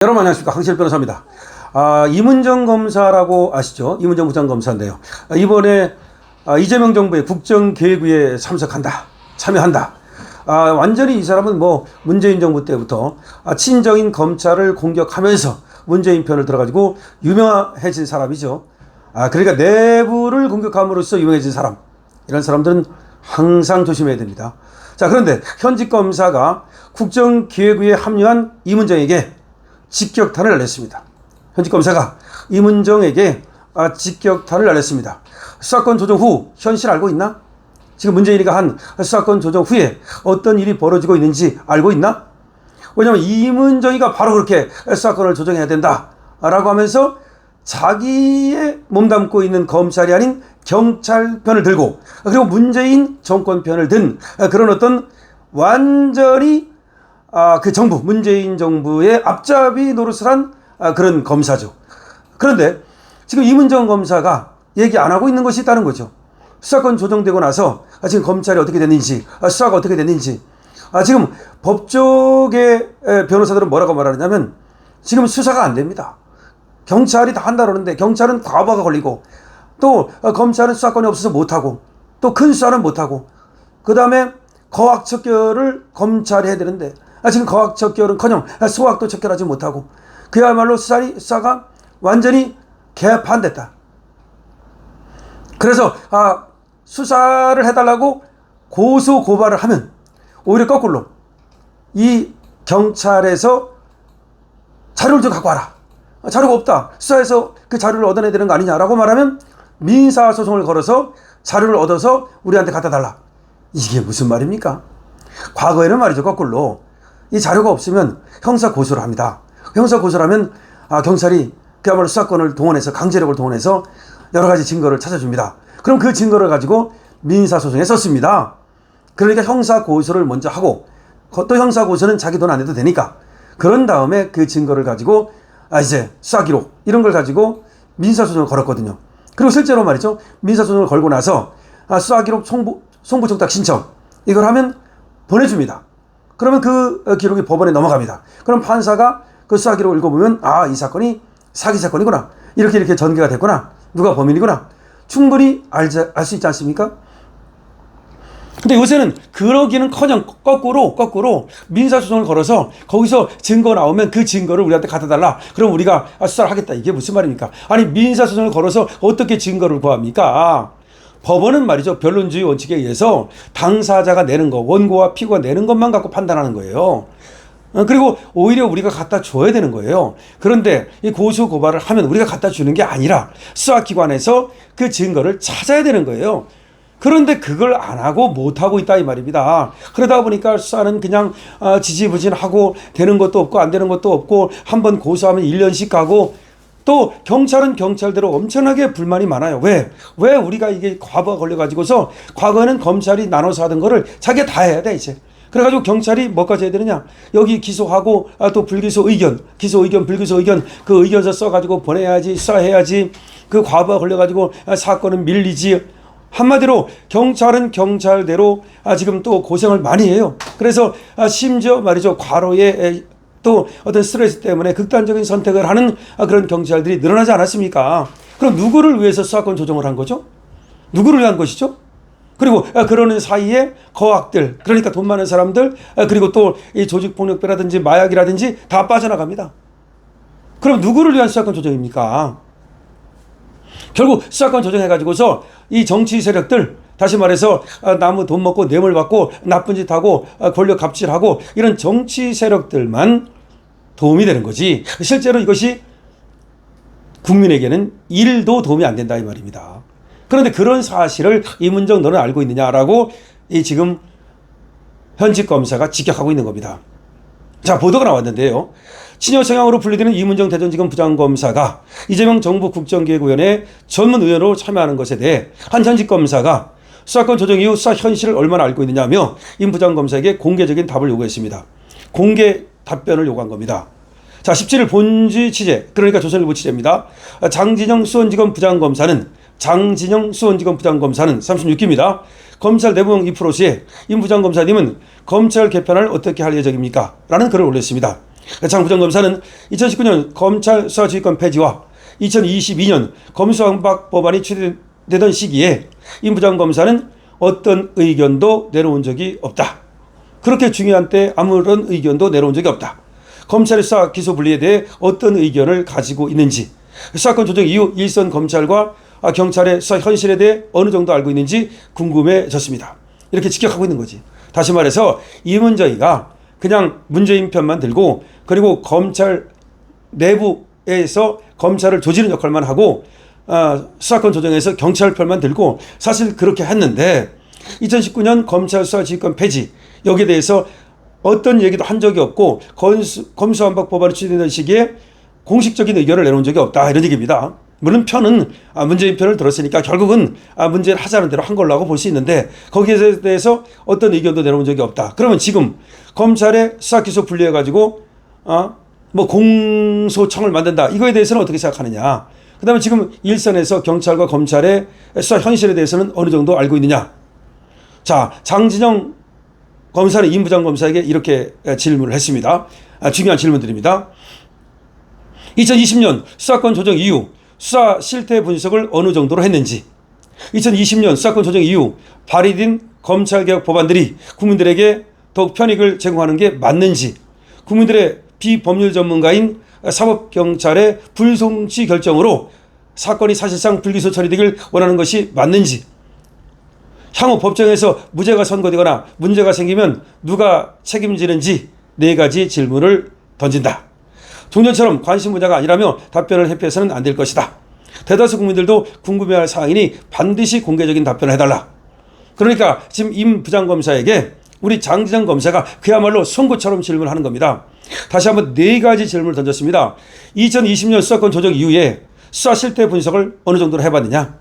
여러분 안녕하십니까. 강실 변호사입니다. 이문정 검사라고 아시죠? 이문정 부장검사인데요. 이번에 이재명 정부의 국정계획위에 참여한다. 완전히 이 사람은 뭐 문재인 정부 때부터 친정인 검찰을 공격하면서 문재인 편을 들어가지고 유명해진 사람이죠. 그러니까 내부를 공격함으로써 유명해진 사람. 이런 사람들은 항상 조심해야 됩니다. 자, 그런데 현직 검사가 국정기획위에 합류한 이문정에게 직격탄을 날렸습니다. 현직 검사가 이문정에게 직격탄을 날렸습니다. 수사권 조정 후 현실 알고 있나? 지금 문재인이가 한 수사권 조정 후에 어떤 일이 벌어지고 있는지 알고 있나? 왜냐하면 이문정이가 바로 그렇게 수사권을 조정해야 된다라고 하면서 자기의 몸담고 있는 검찰이 아닌 경찰 편을 들고, 그리고 문재인 정권 편을 든 그런 어떤 완전히 그 정부, 문재인 정부의 앞잡이 노릇을 한 그런 검사죠. 그런데 지금 이문정 검사가 얘기 안 하고 있는 것이 있다는 거죠. 수사권 조정되고 나서 지금 검찰이 어떻게 됐는지, 수사가 어떻게 됐는지. 지금 법조계 변호사들은 뭐라고 말하느냐면 지금 수사가 안 됩니다. 경찰이 다 한다 그러는데 경찰은 과부하가 걸리고, 또 검찰은 수사권이 없어서 못하고, 또 큰 수사는 못하고, 그 다음에 거학척결을 검찰이 해야 되는데 지금 거학척결은커녕 소학도 척결하지 못하고, 그야말로 수사가 완전히 개판됐다. 그래서 수사를 해달라고 고소 고발을 하면 오히려 거꾸로 이 경찰에서 자료를 좀 갖고 와라, 자료가 없다, 수사에서 그 자료를 얻어내야 되는 거 아니냐라고 말하면 민사소송을 걸어서 자료를 얻어서 우리한테 갖다 달라. 이게 무슨 말입니까? 과거에는 말이죠, 거꾸로 이 자료가 없으면 형사 고소를 합니다. 형사 고소를 하면 경찰이 그야말로 수사권을 동원해서, 강제력을 동원해서 여러 가지 증거를 찾아줍니다. 그럼 그 증거를 가지고 민사소송에 썼습니다. 그러니까 형사 고소를 먼저 하고, 또 형사 고소는 자기 돈 안 내도 되니까, 그런 다음에 그 증거를 가지고 이제 수사 기록 이런 걸 가지고 민사소송을 걸었거든요. 그리고 실제로 말이죠, 민사소송을 걸고 나서 수사 기록 송부청탁 신청 이걸 하면 보내줍니다. 그러면 그 기록이 법원에 넘어갑니다. 그럼 판사가 그 수사 기록을 읽어보면 이 사건이 사기 사건이구나, 이렇게 전개가 됐구나, 누가 범인이구나, 충분히 알 수 있지 않습니까? 근데 요새는 그러기는커녕 거꾸로 민사소송을 걸어서 거기서 증거 나오면 그 증거를 우리한테 갖다 달라, 그럼 우리가 수사를 하겠다. 이게 무슨 말입니까? 아니, 민사소송을 걸어서 어떻게 증거를 구합니까? 법원은 말이죠, 변론주의 원칙에 의해서 당사자가 내는 거, 원고와 피고가 내는 것만 갖고 판단하는 거예요. 그리고 오히려 우리가 갖다 줘야 되는 거예요. 그런데 이 고소 고발을 하면 우리가 갖다 주는 게 아니라 수사기관에서 그 증거를 찾아야 되는 거예요. 그런데 그걸 안 하고 못 하고 있다 이 말입니다. 그러다 보니까 수사는 그냥 지지부진하고 되는 것도 없고 안 되는 것도 없고, 한번 고소하면 1년씩 가고, 또 경찰은 경찰대로 엄청나게 불만이 많아요. 왜 우리가 이게 과부하 걸려가지고서 과거에는 검찰이 나눠서 하던 거를 자기가 다 해야 돼 이제. 그래가지고 경찰이 뭐까지 해야 되느냐, 여기 기소하고 또 불기소 의견, 기소 의견, 불기소 의견, 그 의견서 써가지고 보내야지, 수사해야지, 그 과부하 걸려가지고 사건은 밀리지. 한마디로 경찰은 경찰대로 지금 또 고생을 많이 해요. 그래서 심지어 말이죠, 과로에 또 어떤 스트레스 때문에 극단적인 선택을 하는 그런 경찰들이 늘어나지 않았습니까? 그럼 누구를 위해서 수사권 조정을 한 거죠? 누구를 위한 것이죠? 그리고 그러는 사이에 거학들, 그러니까 돈 많은 사람들, 그리고 또 이 조직폭력배라든지 마약이라든지 다 빠져나갑니다. 그럼 누구를 위한 수사권 조정입니까? 결국 수사권 조정해가지고서 이 정치 세력들, 다시 말해서 나무 돈 먹고 뇌물 받고 나쁜 짓 하고 권력 갑질하고 이런 정치 세력들만 도움이 되는 거지, 실제로 이것이 국민에게는 1도 도움이 안 된다 이 말입니다. 그런데 그런 사실을 이문정 너는 알고 있느냐라고 지금 현직 검사가 직격하고 있는 겁니다. 자, 보도가 나왔는데요. 친여 성향으로 분리되는 이문정 대전지검 부장검사가 이재명 정부 국정기획위원회 전문위원으로 참여하는 것에 대해 한 현직 검사가 수사권 조정 이후 수사 현실을 얼마나 알고 있느냐며 임 부장검사에게 공개적인 답을 요구했습니다. 공개 답변을 요구한 겁니다. 자, 17일 본지 취재, 그러니까 조선일보 취재입니다. 장진영 수원지검 부장검사는 36기입니다. 검찰 내부용 2% 시에 임 부장검사님은 검찰 개편을 어떻게 할 예정입니까? 라는 글을 올렸습니다. 장 부장검사는 2019년 검찰 수사지휘권 폐지와 2022년 검수완박 법안이 추진되던 시기에 임 부장검사는 어떤 의견도 내놓은 적이 없다. 그렇게 중요한 때 아무런 의견도 내놓은 적이 없다. 검찰의 수사 기소 분리에 대해 어떤 의견을 가지고 있는지, 수사권 조정 이후 일선 검찰과 경찰의 수사 현실에 대해 어느 정도 알고 있는지 궁금해졌습니다. 이렇게 직격하고 있는 거지. 다시 말해서 이문정이가 그냥 문재인 편만 들고 그리고 검찰 내부에서 검찰을 조지는 역할만 하고 수사권 조정에서 경찰 편만 들고 사실 그렇게 했는데 2019년 검찰 수사지휘권 폐지 여기에 대해서 어떤 얘기도 한 적이 없고 검수완박 법안이 추진되는 시기에 공식적인 의견을 내놓은 적이 없다 이런 얘기입니다. 물론 편은 문재인 편을 들었으니까 결국은 문재인 하자는 대로 한 걸로 볼 수 있는데 거기에 대해서 어떤 의견도 내놓은 적이 없다. 그러면 지금 검찰의 수사기소 분리해가지고 뭐 공소청을 만든다. 이거에 대해서는 어떻게 생각하느냐. 그 다음에 지금 일선에서 경찰과 검찰의 수사 현실에 대해서는 어느 정도 알고 있느냐. 자, 장진영 검사는 임 부장검사에게 이렇게 질문을 했습니다. 중요한 질문들입니다. 2020년 수사권 조정 이후 수사 실태 분석을 어느 정도로 했는지, 2020년 수사권 조정 이후 발의된 검찰개혁 법안들이 국민들에게 더욱 편익을 제공하는 게 맞는지, 국민들의 비법률 전문가인 사법경찰의 불송치 결정으로 사건이 사실상 불기소 처리되길 원하는 것이 맞는지, 향후 법정에서 무죄가 선고되거나 문제가 생기면 누가 책임지는지 4가지 질문을 던진다. 종전처럼 관심 분야가 아니라며 답변을 회피해서는 안 될 것이다. 대다수 국민들도 궁금해할 사항이니 반드시 공개적인 답변을 해달라. 그러니까 지금 임 부장검사에게 우리 장진영 검사가 그야말로 송곳처럼 질문하는 겁니다. 다시 한번 4가지 질문을 던졌습니다. 2020년 수사권 조정 이후에 수사 실태 분석을 어느 정도로 해봤느냐.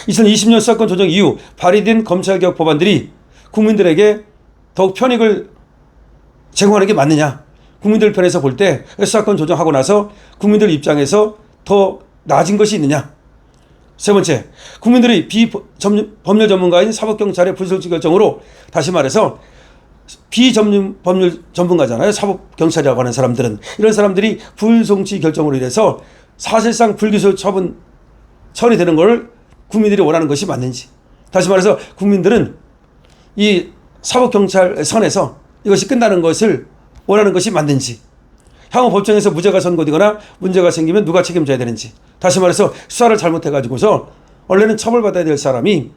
2020년 수사권 조정 이후 발의된 검찰개혁 법안들이 국민들에게 더욱 편익을 제공하는 게 맞느냐. 국민들 편에서 볼 때 수사권 조정하고 나서 국민들 입장에서 더 나아진 것이 있느냐. 3번째, 국민들이 비법률 전문가인 사법경찰의 불송치 결정으로, 다시 말해서 비법률 전문가잖아요. 사법경찰이라고 하는 사람들은. 이런 사람들이 불송치 결정으로 인해서 사실상 불기소 처분 처리되는 걸 국민들이 원하는 것이 맞는지. 다시 말해서 국민들은 이 사법경찰 선에서 이것이 끝나는 것을 원하는 것이 맞는지, 향후 법정에서 무죄가 선고되거나 문제가 생기면 누가 책임져야 되는지. 다시 말해서 수사를 잘못해가지고서 원래는 처벌받아야 될 사람이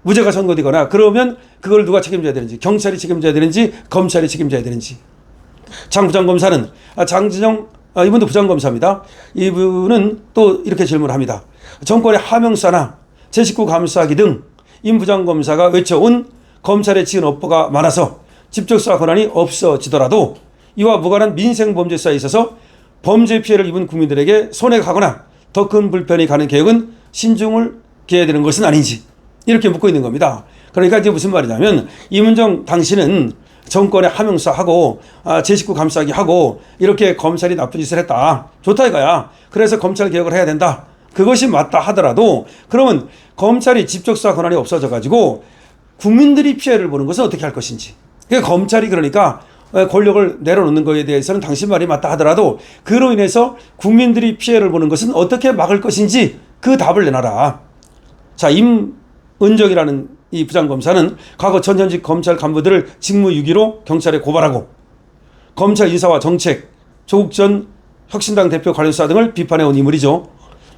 무죄가 선고되거나 그러면 그걸 누가 책임져야 되는지, 경찰이 책임져야 되는지 검찰이 책임져야 되는지. 장 부장검사는 장진영 이분도 부장검사입니다. 이분은 또 이렇게 질문합니다. 정권의 하명사나 제19 감사하기 등 임 부장검사가 외쳐온 검찰에 지은 업보가 많아서 직접 수사 권한이 없어지더라도 이와 무관한 민생범죄 수사에 있어서 범죄 피해를 입은 국민들에게 손해가 가거나 더 큰 불편이 가는 개혁은 신중을 기해야 되는 것은 아닌지, 이렇게 묻고 있는 겁니다. 그러니까 이게 무슨 말이냐면 이문정 당신은 정권의 하명사하고 제19 감싸기 하고 이렇게 검찰이 나쁜 짓을 했다. 좋다 이거야. 그래서 검찰 개혁을 해야 된다. 그것이 맞다 하더라도 그러면 검찰이 직접 수사 권한이 없어져 가지고 국민들이 피해를 보는 것은 어떻게 할 것인지. 검찰이 그러니까 권력을 내려놓는 것에 대해서는 당신 말이 맞다 하더라도 그로 인해서 국민들이 피해를 보는 것은 어떻게 막을 것인지 그 답을 내놔라. 자, 임은정이라는 이 부장검사는 과거 전현직 검찰 간부들을 직무유기로 경찰에 고발하고 검찰 인사와 정책, 조국 전 혁신당 대표 관련 수사 등을 비판해온 인물이죠.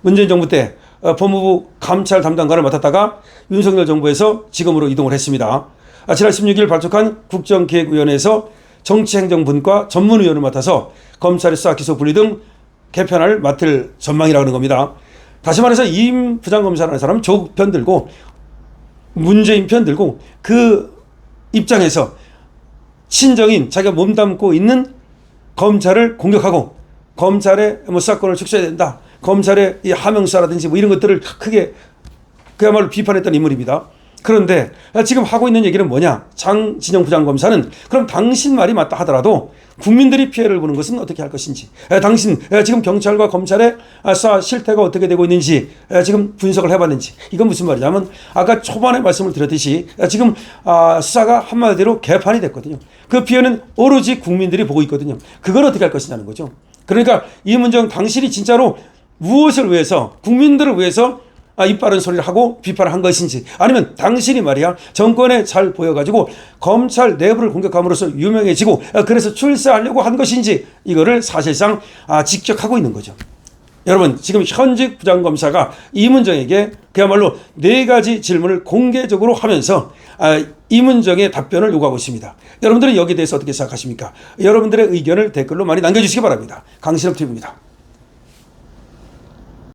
문재인 정부 때 법무부 감찰 담당관을 맡았다가 윤석열 정부에서 지검으로 이동을 했습니다. 지난 16일 발족한 국정기획위원회에서 정치행정분과 전문위원을 맡아서 검찰의 수사 기소 분리 등 개편을 맡을 전망이라는 겁니다. 다시 말해서 임 부장검사라는 사람은 조국 편 들고 문재인 편 들고 그 입장에서 친정인 자기가 몸담고 있는 검찰을 공격하고 검찰의 수사권을 축소해야 된다. 검찰의 이 하명사라든지 뭐 이런 것들을 크게 그야말로 비판했던 인물입니다. 그런데 지금 하고 있는 얘기는 뭐냐? 장진영 부장검사는 그럼 당신 말이 맞다 하더라도 국민들이 피해를 보는 것은 어떻게 할 것인지, 당신 지금 경찰과 검찰의 수사 실태가 어떻게 되고 있는지 지금 분석을 해봤는지, 이건 무슨 말이냐면 아까 초반에 말씀을 드렸듯이 지금 수사가 한마디로 개판이 됐거든요. 그 피해는 오로지 국민들이 보고 있거든요. 그걸 어떻게 할 것이냐는 거죠. 그러니까 이문정 당신이 진짜로 무엇을 위해서, 국민들을 위해서 입 바른 소리를 하고 비판을 한 것인지, 아니면 당신이 말이야 정권에 잘 보여가지고 검찰 내부를 공격함으로써 유명해지고 그래서 출세하려고 한 것인지, 이거를 사실상 직격하고 있는 거죠. 여러분, 지금 현직 부장검사가 이문정에게 그야말로 4가지 질문을 공개적으로 하면서 이문정의 답변을 요구하고 있습니다. 여러분들은 여기에 대해서 어떻게 생각하십니까? 여러분들의 의견을 댓글로 많이 남겨주시기 바랍니다. 강신업 TV입니다.